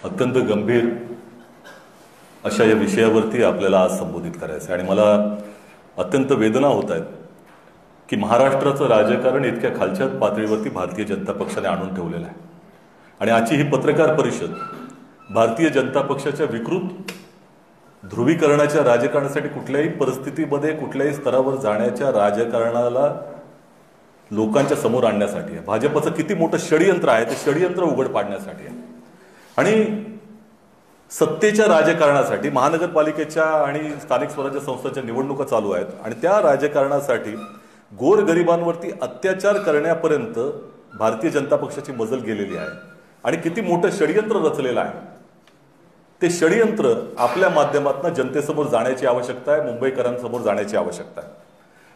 अत्यंत गंभीर अशा या विषयावरती आपल्याला आज संबोधित करायचं आहे आणि मला अत्यंत वेदना होत आहेत की महाराष्ट्राचं राजकारण इतक्या खालच्या पातळीवरती भारतीय जनता पक्षाने आणून ठेवलेलं आहे आणि आजची ही पत्रकार परिषद भारतीय जनता पक्षाच्या विकृत ध्रुवीकरणाच्या राजकारणासाठी कुठल्याही परिस्थितीमध्ये कुठल्याही स्तरावर जाण्याच्या राजकारणाला लोकांच्या समोर आणण्यासाठी आहे। भाजपचं किती मोठं षडयंत्र आहे ते षडयंत्र उघड पाडण्यासाठी आहे आणि सत्तेच्या राजकारणासाठी महानगरपालिकेच्या आणि स्थानिक स्वराज्य संस्थांच्या निवडणुका चालू आहेत आणि त्या राजकारणासाठी गोरगरिबांवरती अत्याचार करण्यापर्यंत भारतीय जनता पक्षाची मजल गेलेली आहे आणि किती मोठं षडयंत्र रचलेलं आहे ते षडयंत्र आपल्या माध्यमातून जनतेसमोर जाण्याची आवश्यकता आहे, मुंबईकरांसमोर जाण्याची आवश्यकता आहे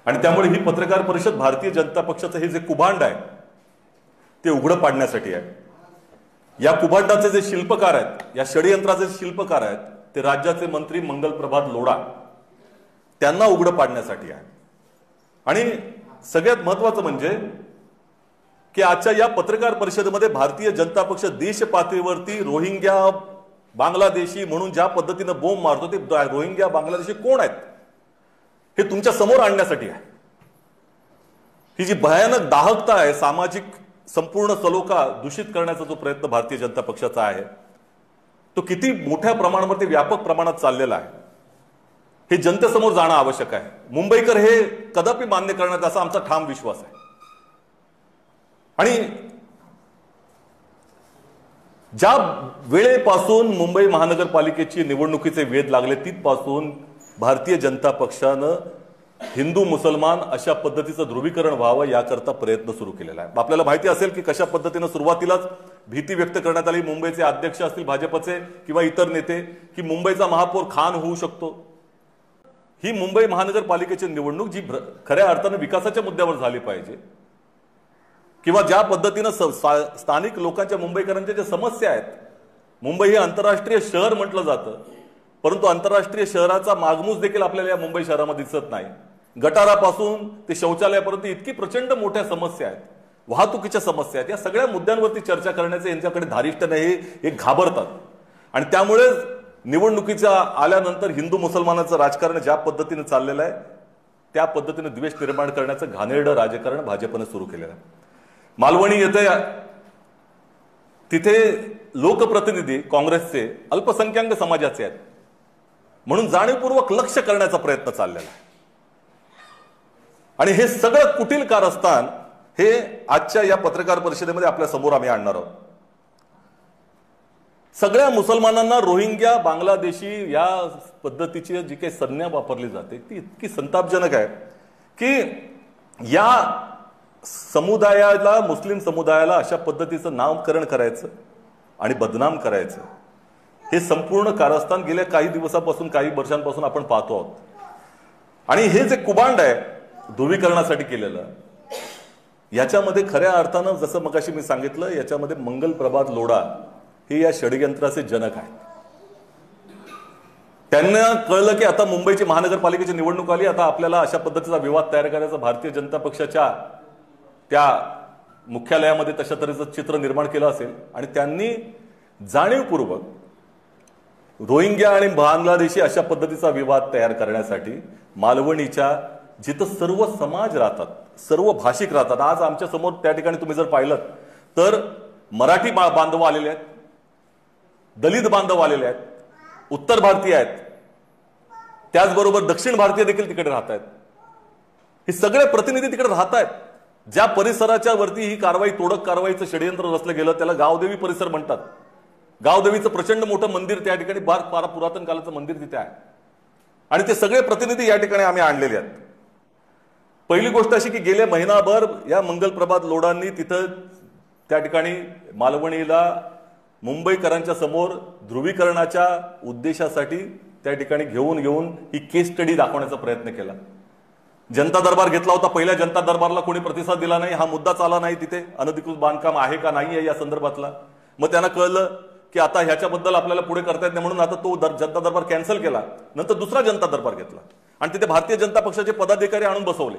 आणि त्यामुळे ही पत्रकार परिषद भारतीय जनता पक्षाचं हे जे कुभांड आहे ते उघडं पाडण्यासाठी आहे। या कुभांडाचे जे शिल्पकार आहेत, या षडयंत्राचे शिल्पकार आहेत ते राज्याचे मंत्री मंगलप्रभात लोढा त्यांना उघडं पाडण्यासाठी आहे। आणि सगळ्यात महत्त्वाचं म्हणजे की आजच्या या पत्रकार परिषदेमध्ये भारतीय जनता पक्ष देश पातळीवरती रोहिंग्या बांगलादेशी म्हणून ज्या पद्धतीने बोंब मारतो ते रोहिंग्या बांगलादेशी कोण आहेत हे तुमच्या समोर आणण्यासाठी आहे। ही जी भयानक दाहकता आहे, सामाजिक संपूर्ण सलोखा दूषित करण्याचा जो प्रयत्न भारतीय जनता पक्षाचा आहे तो किती मोठ्या प्रमाणावरती व्यापक प्रमाणात चाललेला आहे हे जनतेसमोर जाणं आवश्यक आहे। मुंबईकर हे कदापि मान्य करण्यात असा आमचा ठाम विश्वास आहे आणि ज्या वेळेपासून मुंबई महानगरपालिकेची निवडणुकीचे वेध लागले तिथपासून भारतीय जनता पक्षानं हिंदू मुसलमान अशा पद्धतीचं ध्रुवीकरण व्हावं याकरता प्रयत्न सुरू केलेला आहे। आपल्याला माहिती असेल की कशा पद्धतीनं सुरुवातीलाच भीती व्यक्त करण्यात आली, मुंबईचे अध्यक्ष असतील भाजपचे किंवा इतर नेते, की मुंबईचा महापौर खान होऊ शकतो। ही मुंबई महानगरपालिकेची निवडणूक जी खऱ्या अर्थानं विकासाच्या मुद्द्यावर झाली पाहिजे किंवा ज्या पद्धतीनं स्थानिक लोकांच्या मुंबईकरांच्या ज्या समस्या आहेत, मुंबई हे आंतरराष्ट्रीय शहर म्हटलं जातं परंतु आंतरराष्ट्रीय शहराचा मागमूस देखील आपल्याला या मुंबई शहरामध्ये दिसत नाही। गटारापासून ते शौचालयापर्यंत इतकी प्रचंड मोठ्या समस्या आहेत, वाहतुकीच्या समस्या आहेत, या सगळ्या मुद्द्यांवरती चर्चा करण्याचे यांच्याकडे धारिष्ट नाही, हे घाबरतात आणि त्यामुळे निवडणुकीच्या आल्यानंतर हिंदू मुसलमानाचं राजकारण ज्या पद्धतीने चाललेलं आहे त्या पद्धतीने द्वेष निर्माण करण्याचं घाणेरडं राजकारण भाजपने सुरू केलेलं आहे। मालवणी येथे तिथे लोकप्रतिनिधी काँग्रेसचे अल्पसंख्याक समाजाचे आहेत म्हणून जाणीवपूर्वक लक्ष करण्याचा प्रयत्न चाललेला आहे आणि हे सगळं कुटील कारस्थान हे आजच्या या पत्रकार परिषदेमध्ये आपल्या समोर आम्ही आणणार आहोत। सगळ्या मुसलमानांना रोहिंग्या बांगलादेशी या पद्धतीची जी काही संज्ञा वापरली जाते ती इतकी संतापजनक आहे की या समुदायाला, मुस्लिम समुदायाला अशा पद्धतीचं नामकरण करायचं आणि बदनाम करायचं हे संपूर्ण कारस्थान गेल्या काही दिवसापासून, काही वर्षांपासून आपण पाहतो आहोत आणि हे जे कुभांड आहे ध्रुवीकरणासाठी केलेलं याच्यामध्ये खऱ्या अर्थानं जसं मगाशी मी सांगितलं याच्यामध्ये मंगलप्रभात लोढा हे या षडयंत्राचे जनक आहेत। त्यांना कळलं की आता मुंबईची महानगरपालिकेची निवडणूक आली, आता आपल्याला अशा पद्धतीचा विवाद तयार करायचा, भारतीय जनता पक्षाच्या त्या मुख्यालयामध्ये तशा तऱ्हेचं चित्र निर्माण केलं असेल आणि त्यांनी जाणीवपूर्वक रोहिंग्या आणि बांगलादेशी अशा पद्धतीचा विवाद तयार करण्यासाठी मालवणीच्या जिथं सर्व समाज राहतात, सर्व भाषिक राहतात, आज आमच्या समोर त्या ठिकाणी तुम्ही जर पाहिलं तर मराठी बांधव आलेले आहेत, दलित बांधव आलेले आहेत, उत्तर भारतीय आहेत, त्याचबरोबर दक्षिण भारतीय देखील तिकडे राहत आहेत। हे सगळे प्रतिनिधी तिकडे राहत आहेत। ज्या परिसराच्या वरती ही कारवाई, तोडक कारवाईचं षडयंत्र रचलं गेलं त्याला गावदेवी परिसर म्हणतात। गावदेवीचं प्रचंड मोठं मंदिर त्या ठिकाणी, फार पुरातन काळाचं मंदिर तिथे आहे आणि ते सगळे प्रतिनिधी या ठिकाणी आम्ही आणलेले आहेत। पहिली गोष्ट अशी की गेले महिनाभर या मंगलप्रभात लोढांनी तिथं त्या ठिकाणी मालवणीला मुंबईकरांच्या समोर ध्रुवीकरणाच्या उद्देशासाठी त्या ठिकाणी घेऊन ही केस स्टडी दाखवण्याचा प्रयत्न केला। जनता दरबार घेतला होता, पहिल्या जनता दरबारला कोणी प्रतिसाद दिला नाही, हा मुद्दा चाला नाही तिथे अनधिकृत बांधकाम आहे का नाही आहे या संदर्भातला। मग त्यांना कळलं की आता ह्याच्याबद्दल आपल्याला पुढे करता येत नाही म्हणून आता तो जनता दरबार कॅन्सल केला, नंतर दुसरा जनता दरबार घेतला आणि तिथे भारतीय जनता पक्षाचे पदाधिकारी आणून बसवले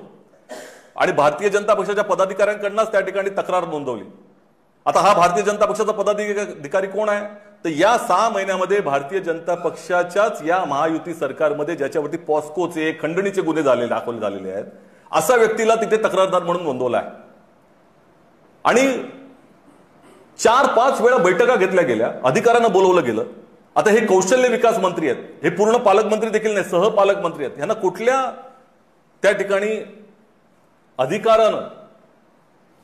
आणि भारतीय जनता पक्षाच्या पदाधिकाऱ्यांकडूनच त्या ठिकाणी तक्रार नोंदवली। आता हा भारतीय जनता पक्षाचा पदाधिकारी कोण आहे तर या 6 महिन्यामध्ये भारतीय जनता पक्षाच्याच या महायुती सरकारमध्ये ज्याच्यावरती पॉस्कोचे खंडणीचे गुन्हे दाखल झालेले आहेत अशा व्यक्तीला तिथे तक्रारदार म्हणून नोंदवला आहे. आणि 4-5 वेळा बैठका घेतल्या गेल्या, अधिकाऱ्यांना बोलवलं गेलं. आता हे कौशल्य विकास मंत्री आहेत, हे पूर्ण पालकमंत्री देखील नाही, सहपालकमंत्री आहेत. यांना कुठल्या त्या ठिकाणी अधिकारानं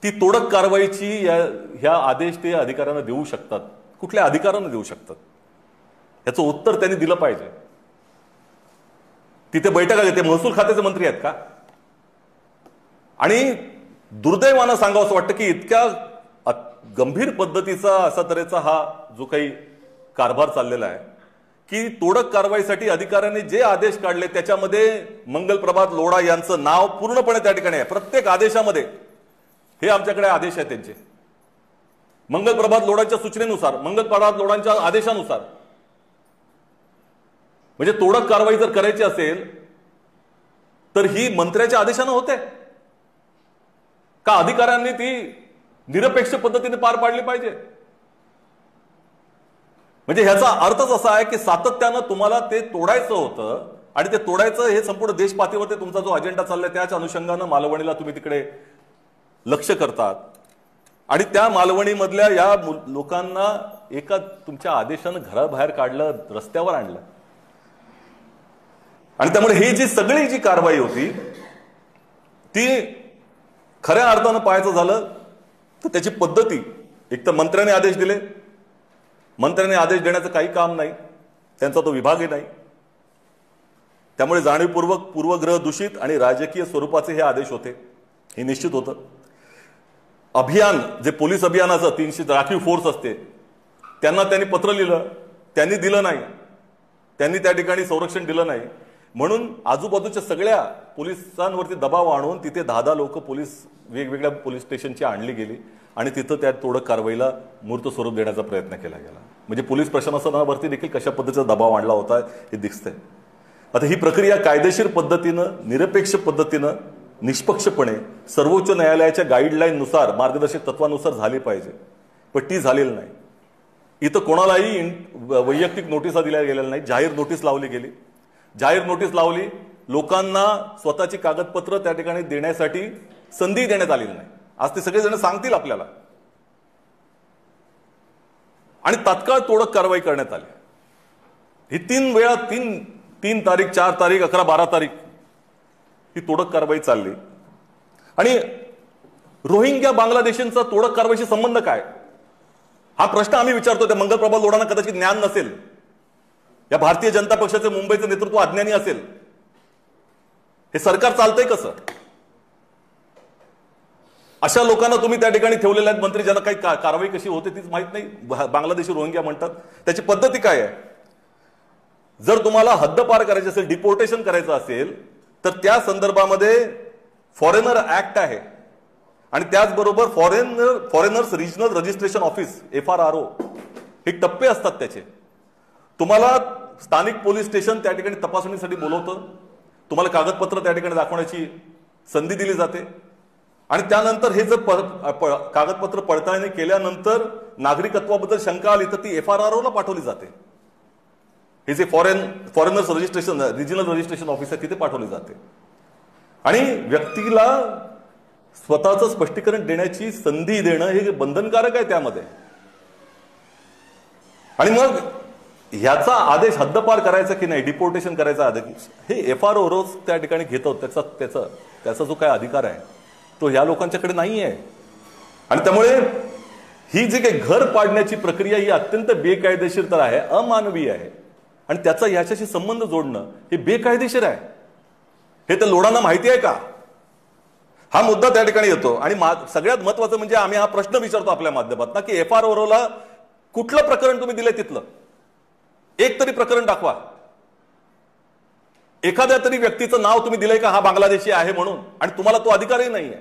ती तोडक कारवाईची ह्या आदेश ते अधिकाऱ्यांना देऊ शकतात? कुठल्या अधिकारानं देऊ शकतात? याचं उत्तर त्यांनी दिलं पाहिजे. तिथे बैठका घेते, महसूल खात्याचे मंत्री आहेत का? आणि दुर्दैवानं सांगावं असं वाटतं की इतक्या गंभीर पद्धतीचा असा तऱ्हेचा हा जो काही कारभार चाललेला आहे की तोडक कारवाईसाठी अधिकाऱ्यांनी जे आदेश काढले त्याच्यामध्ये मंगलप्रभात लोढा यांचं नाव पूर्णपणे त्या ठिकाणी आहे. प्रत्येक आदेशामध्ये हे आमच्याकडे आदेश आहेत त्यांचे, मंगलप्रभात लोढांच्या सूचनेनुसार, मंगलप्रभात लोढांच्या आदेशानुसार. म्हणजे तोडक कारवाई जर करायची असेल तर ही मंत्र्याच्या आदेशानं होते का अधिकाऱ्यांनी ती निरपेक्ष पद्धतीने पार पाडली पाहिजे? म्हणजे ह्याचा अर्थच असा आहे की सातत्यानं तुम्हाला ते तोडायचं होतं आणि ते तोडायचं हे संपूर्ण देश पातळीवर तुमचा जो अजेंडा चाललाय त्याच अनुषंगानं मालवणीला तुम्ही तिकडे लक्ष करतात आणि त्या मालवणीमधल्या या लोकांना एका तुमच्या आदेशानं घराबाहेर काढलं, रस्त्यावर आणलं. आणि त्यामुळे ही जी सगळी जी कारवाई होती ती खऱ्या अर्थानं पाहायचं झालं तर त्याची पद्धती, एक तर मंत्र्याने आदेश दिले, मंत्र्याने आदेश देण्याचं काही काम नाही, त्यांचा तो विभागही नाही. त्यामुळे जाणीवपूर्वक पूर्वग्रह दूषित आणि राजकीय स्वरूपाचे हे आदेश होते, हे निश्चित होतं. अभियान जे पोलीस अभियानाचं 300 राखीव फोर्स असते त्यांना त्यांनी पत्र लिहिलं, त्यांनी दिलं नाही, त्यांनी त्या ठिकाणी संरक्षण दिलं नाही. म्हणून आजूबाजूच्या सगळ्या पोलिसांवरती दबाव आणून तिथे 10 लोक पोलीस वेगवेगळ्या पोलीस स्टेशनची आणली गेली आणि तिथं त्या तोडक कारवाईला मूर्त स्वरूप देण्याचा प्रयत्न केला गेला. म्हणजे पोलीस प्रशासनावरती देखील कशा पद्धतीचा दबाव आणला होता हे दिसतंय. आता ही प्रक्रिया कायदेशीर पद्धतीनं, निरपेक्ष पद्धतीनं, निष्पक्षपणे सर्वोच्च न्यायालयाच्या गाईडलाईननुसार, मार्गदर्शक तत्वानुसार झाली पाहिजे, पण ती झालेली नाही. इथं कोणालाही वैयक्तिक नोटिसा दिल्या गेलेल्या नाही, जाहीर नोटीस लावली गेली. जाहीर नोटीस लावली, लोकांना स्वतःची कागदपत्र त्या ठिकाणी देण्यासाठी संधी देण्यात आलेली नाही. आज ते सगळेजण सांगतील आपल्याला. आणि तात्काळ तोडक कारवाई करण्यात आली. ही 3 वेळा 3 तारीख, 4 तारीख, 11, 12 तारीख ही तोडक कारवाई चालली. आणि रोहिंग्या बांगलादेशींचा तोडक कारवाईशी संबंध काय हा प्रश्न आम्ही विचारतो. त्या मंगलप्रभात लोढांना कदाचित ज्ञान नसेल, या भारतीय जनता पक्षाचे मुंबईचं नेतृत्व अज्ञानी असेल. हे सरकार चालतंय कसं? अशा लोकांना तुम्ही त्या ठिकाणी ठेवलेले आहेत मंत्री, ज्यांना काही कारवाई कशी होते तीच माहित नाही. बांगलादेशी रोहिंग्या म्हणतात, त्याची पद्धती काय आहे? जर तुम्हाला हद्दपार करायची असेल, डिपोर्टेशन करायचं असेल तर त्या संदर्भामध्ये फॉरेनर ऍक्ट आहे आणि त्याचबरोबर foreigners regional registration office FRRO हे टप्पे असतात त्याचे. तुम्हाला स्थानिक पोलीस स्टेशन त्या ठिकाणी तपासणीसाठी बोलवतं, तुम्हाला कागदपत्र त्या ठिकाणी दाखवण्याची संधी दिली जाते आणि त्यानंतर हे जर कागदपत्र पडताळणी केल्यानंतर नागरिकत्वाबद्दल शंका आली तर ती FRRO ला पाठवली जाते. हे जे foreigners registration regional registration office आहे तिथे पाठवली जाते आणि व्यक्तीला स्वतःचं स्पष्टीकरण देण्याची संधी देणं हे बंधनकारक आहे त्यामध्ये. आणि मग ह्याचा आदेश हद्दपार करायचा की नाही, डिपोर्टेशन करायचा आदेश हे FRRO त्या ठिकाणी घेतो. त्याचा जो काय अधिकार आहे तो ह्या लोकांच्याकडे नाही आहे. आणि त्यामुळे ही जी काही घर पाडण्याची प्रक्रिया ही अत्यंत बेकायदेशीर तर आहे, अमानवीय आहे आणि त्याचा याच्याशी संबंध जोडणं हे बेकायदेशीर आहे. हे त्या लोढांना माहिती आहे का? हा मुद्दा त्या ठिकाणी येतो. आणि सगळ्यात महत्वाचं म्हणजे आम्ही हा प्रश्न विचारतो आपल्या माध्यमातून की FRRO ला कुठलं प्रकरण तुम्ही दिलंय तिथलं एक तरी प्रकरण दाखवा. एखाद्या तरी व्यक्तीचं नाव तुम्ही दिलंय का हा बांगलादेशी आहे म्हणून, आणि तुम्हाला तो अधिकारही नाहीये.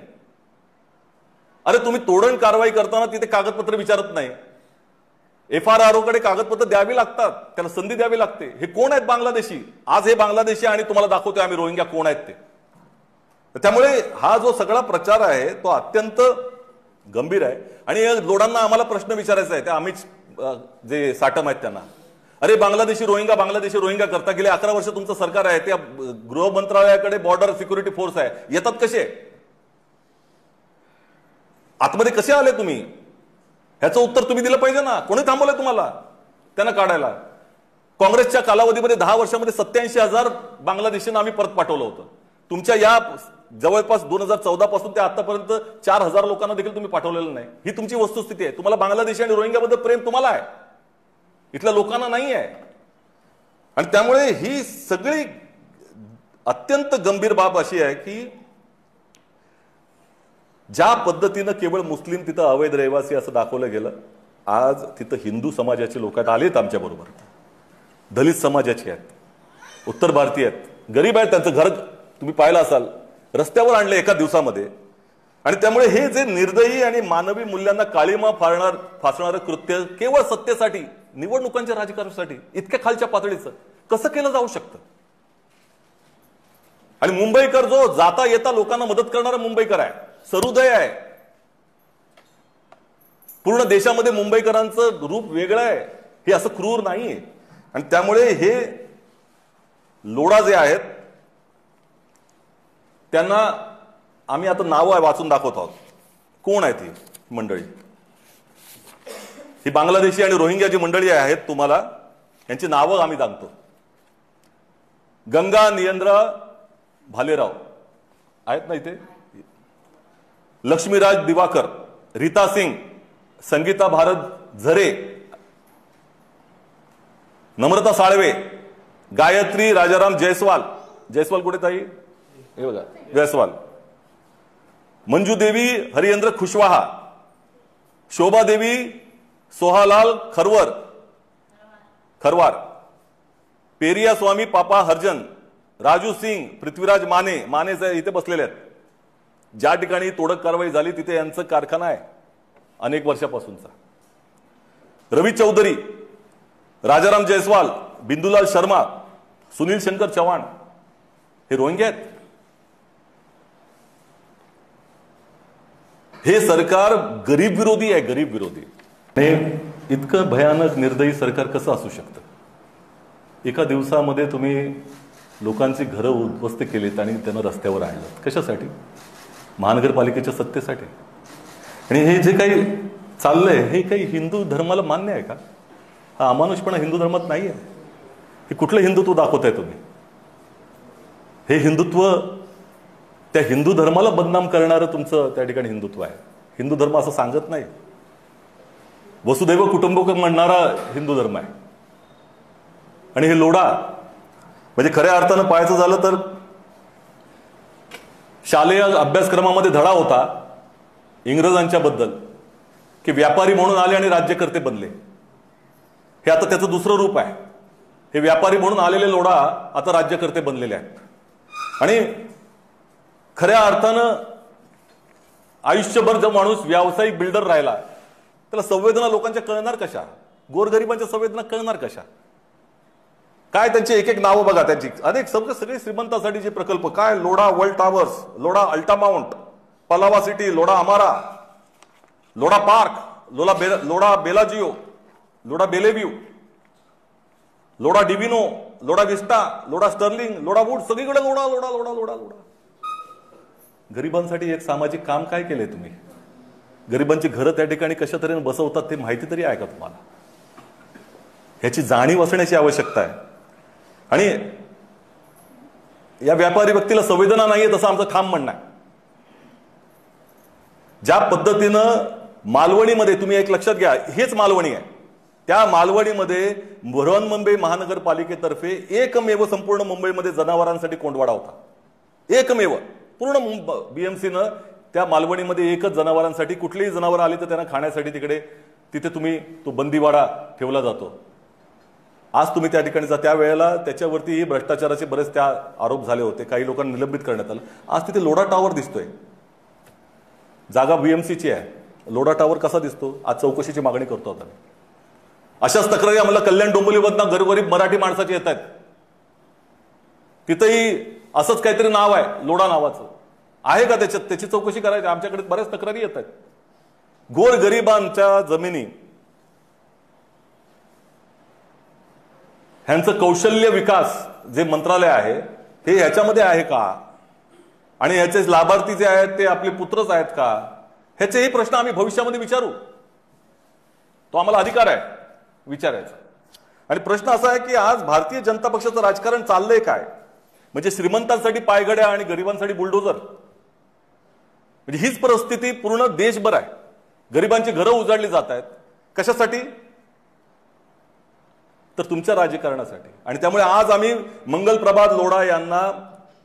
अरे तुम्ही तोडण कारवाई करताना तिथे कागदपत्र विचारत नाही, FRRO कडे कागदपत्र द्यावी लागतात, त्याला संधी द्यावी लागते. हे कोण आहेत बांगलादेशी? आज हे बांगलादेशी आणि तुम्हाला दाखवतोय आम्ही रोहिंग्या कोण आहेत ते. त्यामुळे हा जो सगळा प्रचार आहे तो अत्यंत गंभीर आहे. आणि या लोढांना आम्हाला प्रश्न विचारायचा आहे, त्या आम्हीच जे साठम आहेत त्यांना, अरे बांगलादेशी रोहिंगा करता, गेले 11 वर्ष तुमचं सरकार आहे, त्या गृह मंत्रालयाकडे बॉर्डर सिक्युरिटी फोर्स आहे, येतात कसे, आतमध्ये कसे आले तुम्ही, ह्याचं उत्तर तुम्ही दिलं पाहिजे ना. कोणी थांबवलंय तुम्हाला त्यांना काढायला? काँग्रेसच्या कालावधीमध्ये 10 वर्षामध्ये 87,000 बांगलादेशींना आम्ही परत पाठवलं होतं. तुमच्या या जवळपास 2014 पासून ते आतापर्यंत 4,000 लोकांना देखील तुम्ही पाठवलेलं नाही. ही तुमची वस्तुस्थिती आहे. तुम्हाला बांगलादेशी आणि रोहिंग्याबद्दल प्रेम तुम्हाला आहे, इथल्या लोकांना नाही आहे. आणि त्यामुळे ही सगळी अत्यंत गंभीर बाब अशी आहे की ज्या पद्धतीनं केवळ मुस्लिम तिथं अवैध रहिवासी असं दाखवलं गेलं, आज तिथं हिंदू समाजाचे लोक आलेत आमच्या बरोबर, दलित समाजाचे आहेत, उत्तर भारतीय आहेत, गरीब आहेत, त्यांचं घर तुम्ही पाहिलं असाल रस्त्यावर आणले एका दिवसामध्ये. आणि त्यामुळे हे जे निर्दयी आणि मानवी मूल्यांना काळीमा फासणारं कृत्य केवळ सत्तेसाठी, निवडणुकांच्या राजकारणासाठी इतक्या खालच्या पातळीचं कसं केलं जाऊ शकतं? आणि मुंबईकर जो जाता येता लोकांना मदत करणारा मुंबईकर आहे, सहृदय आहे, पूर्ण देशामध्ये मुंबईकरांचं रूप वेगळं आहे, हे असं क्रूर नाहीये. आणि त्यामुळे हे लोढा जे आहेत त्यांना आम्ही आता नावं वाचून दाखवत आहोत. कोण आहे ती मंडळी? ही बांगलादेशी आणि रोहिंग्या जी मंडळी आहेत, तुम्हाला यांची नावं आम्ही सांगतो. गंगा नियंद्र भालेराव आहेत ना इथे, लक्ष्मीराज दिवाकर, रीता सिंग, संगीता भारत झरे, नम्रता साळवे, गायत्री राजाराम जयस्वाल, जयस्वाल कुठे ताई? हे बघा जयस्वाल, मंजू देवी हरिंद्र खुशवाहा, शोभा देवी सोहालाल खरवार, पेरिया स्वामी पापा हरजन, राजू सिंग, पृथ्वीराज माने इथे बसलेले आहेत. ज्या ठिकाणी तोडक कारवाई झाली तिथे यांचा कारखाना आहे अनेक वर्षापासूनचा. रवी चौधरी, राजाराम जयस्वाल, बिंदुलाल शर्मा, सुनील शंकर चव्हाण, हे रोहिंग्या आहेत. हे सरकार गरीब विरोधी आहे, गरीब विरोधी. इतकं भयानक निर्दयी सरकार कसं असू शकतं? एका दिवसामध्ये तुम्ही लोकांची घरं उद्ध्वस्त केलीत आणि त्यांना रस्त्यावर आणलं. कशासाठी? महानगरपालिकेच्या सत्तेसाठी. आणि हे जे काही चाललंय हे काही हिंदू धर्माला मान्य आहे का? हा अमानुषपणा हिंदू धर्मात नाही आहे. हे कुठलं हिंदुत्व दाखवताय तुम्ही? हे हिंदुत्व त्या हिंदू धर्माला बदनाम करणारं तुमचं त्या ठिकाणी हिंदुत्व आहे. हिंदू धर्म असं सांगत नाही. वसुदैव कुटुंबकम म्हणणारा हिंदू धर्म आहे. आणि हे लोढा म्हणजे खऱ्या अर्थानं पाहायचं झालं तर शालेय अभ्यासक्रमामध्ये धडा होता इंग्रजांच्या बद्दल की व्यापारी म्हणून आले आणि राज्यकर्ते बनले. हे आता त्याचं दुसरं रूप आहे. हे व्यापारी म्हणून आलेले लोढा आता राज्यकर्ते बनलेले आहेत. आणि खऱ्या अर्थानं आयुष्यभर जो माणूस व्यावसायिक बिल्डर राहिला त्याला संवेदना लोकांच्या कळणार कशा? गोरगरिबांच्या संवेदना कळणार कशा? काय त्यांची एक एक नावं बघा, त्यांची अनेक सगळे श्रीमंतासाठी जे प्रकल्प, काय Lodha world towers, Lodha Altamount, Pallava city, Lodha अमारा, लोढा पार्क, लोढा बेलाजिओ, लोढा बेलेव्ह्यू, लोढा डिविनो, लोढा विस्टा, लोढा स्टर्लिंग, लोढा वूड, सगळीकडे लोढा लोढा लोढा लोढा लोढा. गरिबांसाठी एक सामाजिक काम काय केलंय तुम्ही? गरिबांची घरं त्या ठिकाणी कशा तऱ्हेने बसवतात ते माहिती तरी आहे का तुम्हाला? ह्याची जाणीव असण्याची आवश्यकता आहे. आणि या व्यापारी व्यक्तीला संवेदना नाहीये तसं आमचं ठाम म्हणणं आहे. ज्या पद्धतीनं मालवणीमध्ये, तुम्ही एक लक्षात घ्या, हेच मालवणी आहे, त्या मालवणीमध्ये बृहन्मुंबई महानगरपालिकेतर्फे एकमेव संपूर्ण मुंबईमध्ये जनावरांसाठी कोंडवाडा होता. एकमेव पूर्ण बीएमसीनं त्या मालवणीमध्ये एकच जनावरांसाठी, कुठलेही जनावर आले तर त्यांना खाण्यासाठी तिथे तुम्ही तो बंदीवाडा ठेवला जातो. आज तुम्ही त्या ठिकाणी जा, त्यावेळेला त्याच्यावरती भ्रष्टाचाराचे बरेच त्या आरोप झाले होते, काही लोकांना निलंबित करण्यात आलं. आज तिथे लोढा टावर दिसतोय, जागा बीएमसीची आहे. लोढा टावर कसा दिसतो? आज चौकशीची मागणी करतो आता. अशाच तक्रारी आम्हाला कल्याण डोंबिवलीमधनं गरीब मराठी माणसाचे येत आहेत. तिथेही असंच काहीतरी नाव आहे, लोढा नावाचं आहे का त्याच्यात? त्याची चौकशी करायची. आमच्याकडे बऱ्याच तक्रारी येत आहेत. गोरगरिबांच्या जमिनी ह्यांचं कौशल्य विकास जे मंत्रालय आहे हे ह्याच्यामध्ये आहे का, आणि ह्याचे लाभार्थी जे आहेत ते आपले पुत्रच आहेत का, ह्याचेही प्रश्न आम्ही भविष्यामध्ये विचारू. तो आम्हाला अधिकार आहे विचारायचा. आणि प्रश्न असा आहे की आज भारतीय जनता पक्षाचं राजकारण चाललंय काय, म्हणजे श्रीमंतांसाठी पायघड्या आणि गरिबांसाठी बुलडोजर, म्हणजे हीच परिस्थिती पूर्ण देशभर आहे. गरिबांची घरं उजाडली जात आहेत. कशासाठी? तर तुमच्या राजकारणासाठी. आणि त्यामुळे आज आम्ही मंगल प्रभात लोढा यांना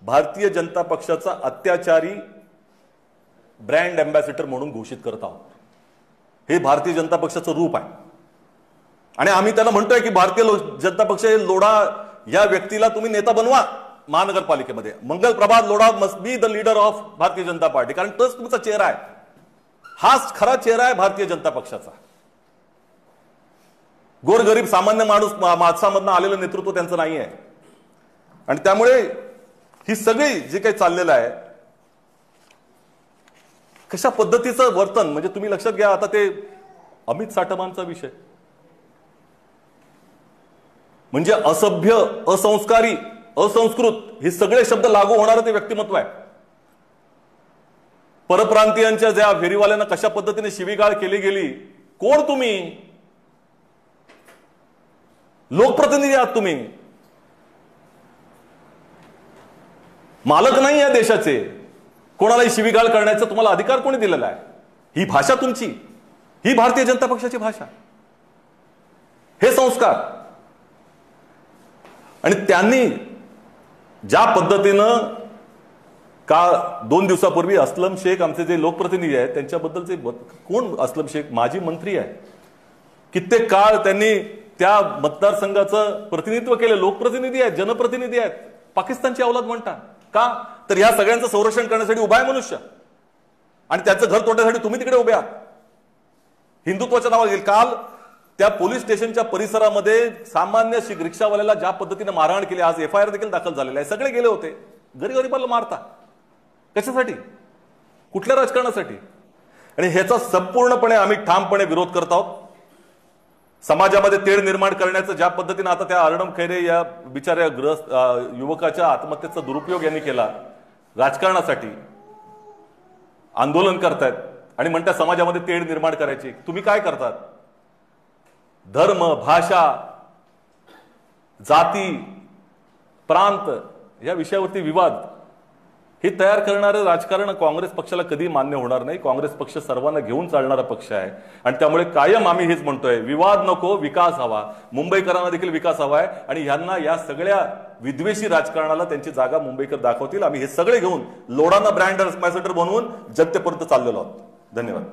भारतीय जनता पक्षाचा अत्याचारी ब्रँड अँबॅसेडर म्हणून घोषित करत आहोत. हे भारतीय जनता पक्षाचं रूप आहे. आणि आम्ही त्यांना म्हणतोय की भारतीय जनता पक्ष लोढा या व्यक्तीला तुम्ही नेता बनवा महानगरपालिकेमध्ये. Mangal Prabhat Lodha must be the leader of Bharatiya Janata party, कारण तोच तुमचा चेहरा आहे. हाच खरा चेहरा आहे भारतीय जनता पक्षाचा. गोरगरीब सामान्य माणसामधनं आलेलं नेतृत्व त्यांचं नाही आहे. आणि त्यामुळे ही सगळी जे काही चाललेलं आहे, कशा पद्धतीचं वर्तन, म्हणजे तुम्ही लक्षात घ्या, आता ते अमित साठमांचा विषय म्हणजे असभ्य, असंस्कारी, असंस्कृत हे सगळे शब्द लागू होणारं ते व्यक्तिमत्व आहे. परप्रांतीयांच्या ज्या फेरीवाल्यांना कशा पद्धतीने शिवीगाळ केली गेली. कोण तुम्ही? लोकप्रतिनिधी आहात तुम्ही, मालक नाही या देशाचे. कोणालाही शिवीगाळ करण्याचा तुम्हाला अधिकार कोणी दिलेला आहे? ही भाषा तुमची, ही भारतीय जनता पक्षाची भाषा, हे संस्कार. आणि त्यांनी ज्या पद्धतीनं का 2 दिवसापूर्वी असलम शेख आमचे जे लोकप्रतिनिधी आहेत त्यांच्याबद्दलचे, कोण असलम शेख? माजी मंत्री आहे. कित्येक काळ त्यांनी त्या मतदारसंघाचं प्रतिनिधित्व केलं. लोकप्रतिनिधी आहेत, जनप्रतिनिधी आहेत. पाकिस्तानची अवलाद म्हणतात का? तर या सगळ्यांचं संरक्षण करण्यासाठी उभा आहे मनुष्य, आणि त्याचं घर तोडण्यासाठी तुम्ही तिकडे उभे आहात हिंदुत्वाच्या नावाखाली. काल त्या पोलीस स्टेशनच्या परिसरामध्ये सामान्य रिक्षावाल्याला ज्या पद्धतीने मारहाण केली, आज FIR देखील दाखल झालेला आहे. सगळे गेले होते. गरीबाला मारता कशासाठी? कुठल्या राजकारणासाठी? आणि ह्याचा संपूर्णपणे आम्ही ठामपणे विरोध करत आहोत. समाजामध्ये तेढ निर्माण करण्याचं ज्या पद्धतीने आता त्या अर्णब खैरे या बिचाऱ्या युवकाच्या आत्महत्येचा दुरुपयोग यांनी केला राजकारणासाठी, आंदोलन करतायत आणि म्हणतात समाजामध्ये तेढ निर्माण करायची. तुम्ही काय करतात? धर्म, भाषा, जाती, प्रांत या विषयावरती विवाद हे तयार करणारं राजकारण काँग्रेस पक्षाला कधी मान्य होणार नाही. काँग्रेस पक्ष सर्वांना घेऊन चालणारा पक्ष आहे. आणि त्यामुळे कायम आम्ही हेच म्हणतोय, विवाद नको, विकास हवा. मुंबईकरांना देखील विकास हवा आहे. आणि ह्यांना या सगळ्या विद्वेषी राजकारणाला त्यांची जागा मुंबईकर दाखवतील. आम्ही हे सगळे घेऊन लोढांना ब्रँड अँबॅसेडर बनवून जनतेपर्यंत चाललेलो आहोत. धन्यवाद.